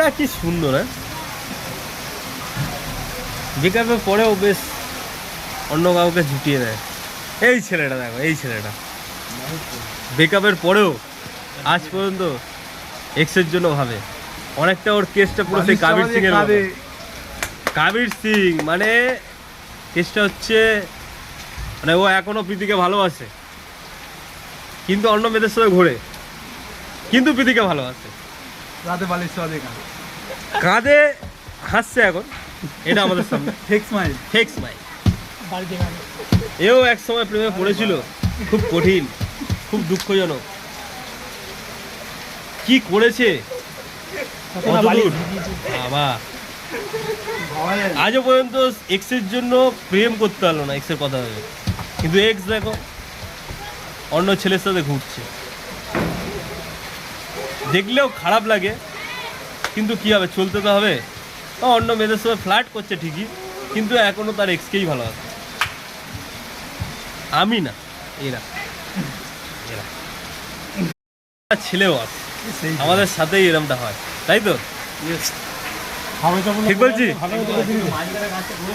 ব্রেকআপটা কি সুন্দর, হ্যাঁ? ব্রেকআপের পরেও বেশ অন্য কাউকে জুটিয়ে দেয়। এই ছেলেটা দেখো, এই ছেলেটা ব্রেকআপের পরেও আজ পর্যন্ত এক্সের জন্য ভাবে। অনেকটা ওর কেসটা পুরো সেই কাবির সিং এর মতো। কাবির সিং মানে কেসটা হচ্ছে, মানে ও এখনো প্রীতিকে ভালোবাসে, কিন্তু অন্য মেয়েদের সাথে ঘোরে, কিন্তু প্রীতিকে ভালোবাসে। রাতে বালিশ সাথে কাঁধে হাসছে এখন, এটা আমাদের সামনে ফেক স্মাইল। Fake smile. এও এক সময় প্রেমে পড়েছিল, খুব কঠিন, খুব দুঃখজনক। কি করেছে কতদূর বাবা, আজও পর্যন্ত এক্সের জন্য প্রেম করতে পারলো না, এক্সের কথা ভেবে। কিন্তু এক্স দেখো অন্য ছেলের সাথে ঘুরছে, দেখলেও খারাপ লাগে, কিন্তু কি হবে, চলতে তো হবে। অন্য মেয়েদের সাথে ফ্লার্ট করছে ঠিকই, কিন্তু এখনো তার এক্সকেই ভালোবাসে। আমি না, এরা এরা ছেলেও আছে আমাদের সাথেই, এরমটা হয়, তাই তো? ঠিক বলছি?